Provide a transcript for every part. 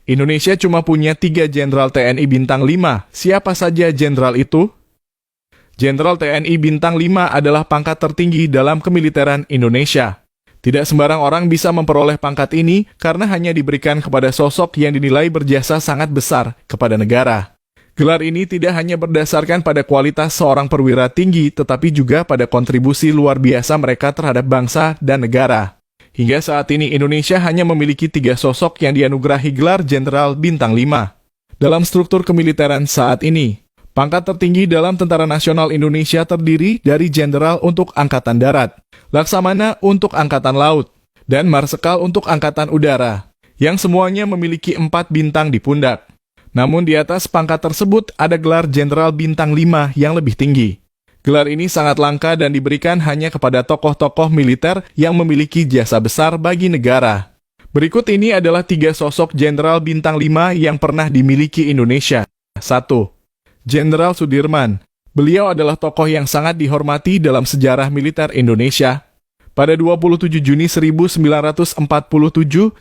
Indonesia cuma punya 3 Jenderal TNI Bintang 5. Siapa saja jenderal itu? Jenderal TNI Bintang 5 adalah pangkat tertinggi dalam kemiliteran Indonesia. Tidak sembarang orang bisa memperoleh pangkat ini karena hanya diberikan kepada sosok yang dinilai berjasa sangat besar kepada negara. Gelar ini tidak hanya berdasarkan pada kualitas seorang perwira tinggi, tetapi juga pada kontribusi luar biasa mereka terhadap bangsa dan negara. Hingga saat ini Indonesia hanya memiliki 3 sosok yang dianugerahi gelar Jenderal Bintang 5. Dalam struktur kemiliteran saat ini, pangkat tertinggi dalam Tentara Nasional Indonesia terdiri dari Jenderal untuk Angkatan Darat, Laksamana untuk Angkatan Laut, dan Marsekal untuk Angkatan Udara, yang semuanya memiliki 4 bintang di pundak. Namun di atas pangkat tersebut ada gelar Jenderal Bintang 5 yang lebih tinggi. Gelar ini sangat langka dan diberikan hanya kepada tokoh-tokoh militer yang memiliki jasa besar bagi negara. Berikut ini adalah 3 sosok Jenderal Bintang 5 yang pernah dimiliki Indonesia. 1. Jenderal Sudirman. Beliau adalah tokoh yang sangat dihormati dalam sejarah militer Indonesia. Pada 27 Juni 1947,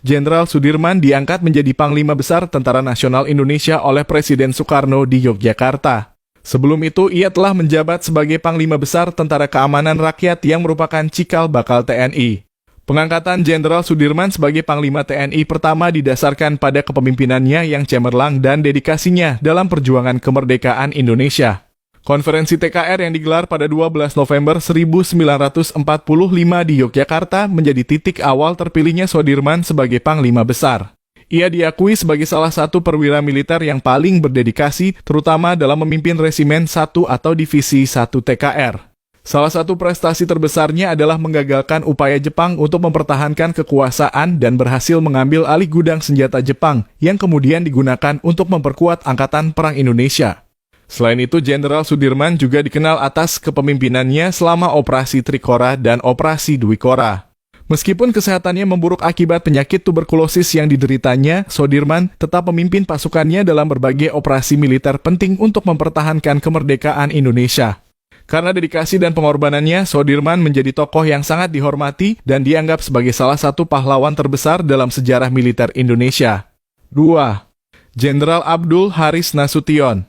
Jenderal Sudirman diangkat menjadi Panglima Besar Tentara Nasional Indonesia oleh Presiden Soekarno di Yogyakarta. Sebelum itu, ia telah menjabat sebagai Panglima Besar Tentara Keamanan Rakyat yang merupakan cikal bakal TNI. Pengangkatan Jenderal Sudirman sebagai Panglima TNI pertama didasarkan pada kepemimpinannya yang cemerlang dan dedikasinya dalam perjuangan kemerdekaan Indonesia. Konferensi TKR yang digelar pada 12 November 1945 di Yogyakarta menjadi titik awal terpilihnya Sudirman sebagai Panglima Besar. Ia diakui sebagai salah satu perwira militer yang paling berdedikasi, terutama dalam memimpin Resimen 1 atau Divisi 1 TKR. Salah satu prestasi terbesarnya adalah menggagalkan upaya Jepang untuk mempertahankan kekuasaan dan berhasil mengambil alih gudang senjata Jepang yang kemudian digunakan untuk memperkuat Angkatan Perang Indonesia. Selain itu, Jenderal Sudirman juga dikenal atas kepemimpinannya selama Operasi Trikora dan Operasi Dwikora. Meskipun kesehatannya memburuk akibat penyakit tuberkulosis yang dideritanya, Sudirman tetap memimpin pasukannya dalam berbagai operasi militer penting untuk mempertahankan kemerdekaan Indonesia. Karena dedikasi dan pengorbanannya, Sudirman menjadi tokoh yang sangat dihormati dan dianggap sebagai salah satu pahlawan terbesar dalam sejarah militer Indonesia. 2. Jenderal Abdul Haris Nasution.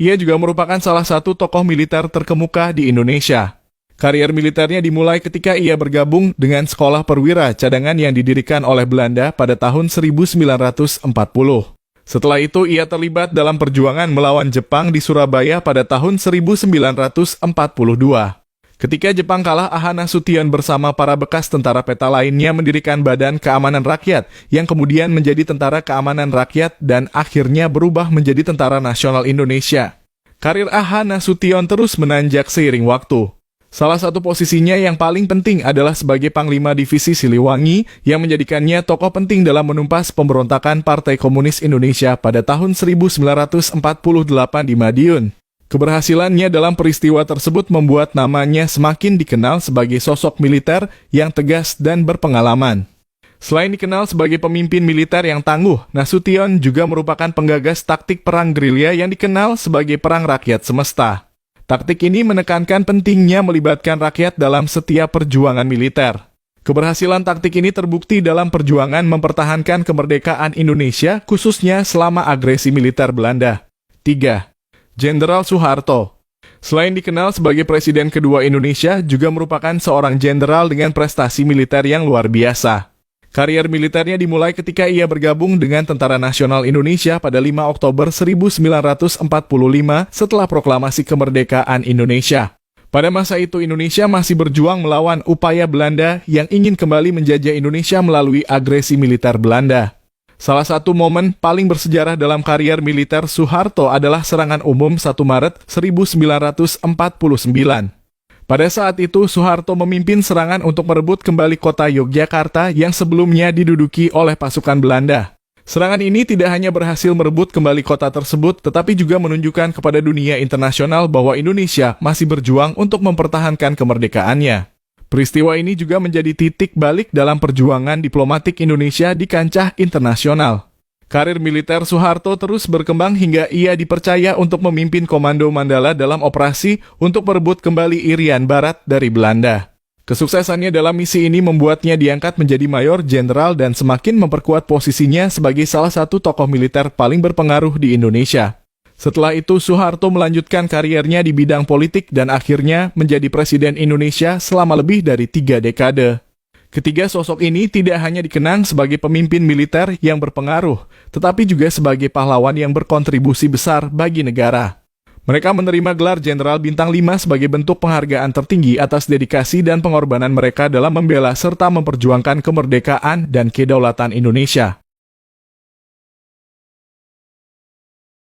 Ia juga merupakan salah satu tokoh militer terkemuka di Indonesia. Karier militernya dimulai ketika ia bergabung dengan Sekolah Perwira Cadangan yang didirikan oleh Belanda pada tahun 1940. Setelah itu, ia terlibat dalam perjuangan melawan Jepang di Surabaya pada tahun 1942. Ketika Jepang kalah, Aha Nasution bersama para bekas tentara peta lainnya mendirikan Badan Keamanan Rakyat, yang kemudian menjadi Tentara Keamanan Rakyat dan akhirnya berubah menjadi Tentara Nasional Indonesia. Karir Aha Nasution terus menanjak seiring waktu. Salah satu posisinya yang paling penting adalah sebagai Panglima Divisi Siliwangi yang menjadikannya tokoh penting dalam menumpas pemberontakan Partai Komunis Indonesia pada tahun 1948 di Madiun. Keberhasilannya dalam peristiwa tersebut membuat namanya semakin dikenal sebagai sosok militer yang tegas dan berpengalaman. Selain dikenal sebagai pemimpin militer yang tangguh, Nasution juga merupakan penggagas taktik perang gerilya yang dikenal sebagai Perang Rakyat Semesta. Taktik ini menekankan pentingnya melibatkan rakyat dalam setiap perjuangan militer. Keberhasilan taktik ini terbukti dalam perjuangan mempertahankan kemerdekaan Indonesia, khususnya selama agresi militer Belanda. 3. Jenderal Soeharto. Selain dikenal sebagai Presiden kedua Indonesia, juga merupakan seorang jenderal dengan prestasi militer yang luar biasa. Karier militernya dimulai ketika ia bergabung dengan Tentara Nasional Indonesia pada 5 Oktober 1945 setelah proklamasi kemerdekaan Indonesia. Pada masa itu Indonesia masih berjuang melawan upaya Belanda yang ingin kembali menjajah Indonesia melalui agresi militer Belanda. Salah satu momen paling bersejarah dalam karier militer Soeharto adalah serangan umum 1 Maret 1949. Pada saat itu, Soeharto memimpin serangan untuk merebut kembali kota Yogyakarta yang sebelumnya diduduki oleh pasukan Belanda. Serangan ini tidak hanya berhasil merebut kembali kota tersebut, tetapi juga menunjukkan kepada dunia internasional bahwa Indonesia masih berjuang untuk mempertahankan kemerdekaannya. Peristiwa ini juga menjadi titik balik dalam perjuangan diplomatik Indonesia di kancah internasional. Karir militer Soeharto terus berkembang hingga ia dipercaya untuk memimpin Komando Mandala dalam operasi untuk merebut kembali Irian Barat dari Belanda. Kesuksesannya dalam misi ini membuatnya diangkat menjadi mayor jenderal dan semakin memperkuat posisinya sebagai salah satu tokoh militer paling berpengaruh di Indonesia. Setelah itu, Soeharto melanjutkan kariernya di bidang politik dan akhirnya menjadi Presiden Indonesia selama lebih dari 3 dekade. Ketiga sosok ini tidak hanya dikenang sebagai pemimpin militer yang berpengaruh, tetapi juga sebagai pahlawan yang berkontribusi besar bagi negara. Mereka menerima gelar Jenderal Bintang 5 sebagai bentuk penghargaan tertinggi atas dedikasi dan pengorbanan mereka dalam membela serta memperjuangkan kemerdekaan dan kedaulatan Indonesia.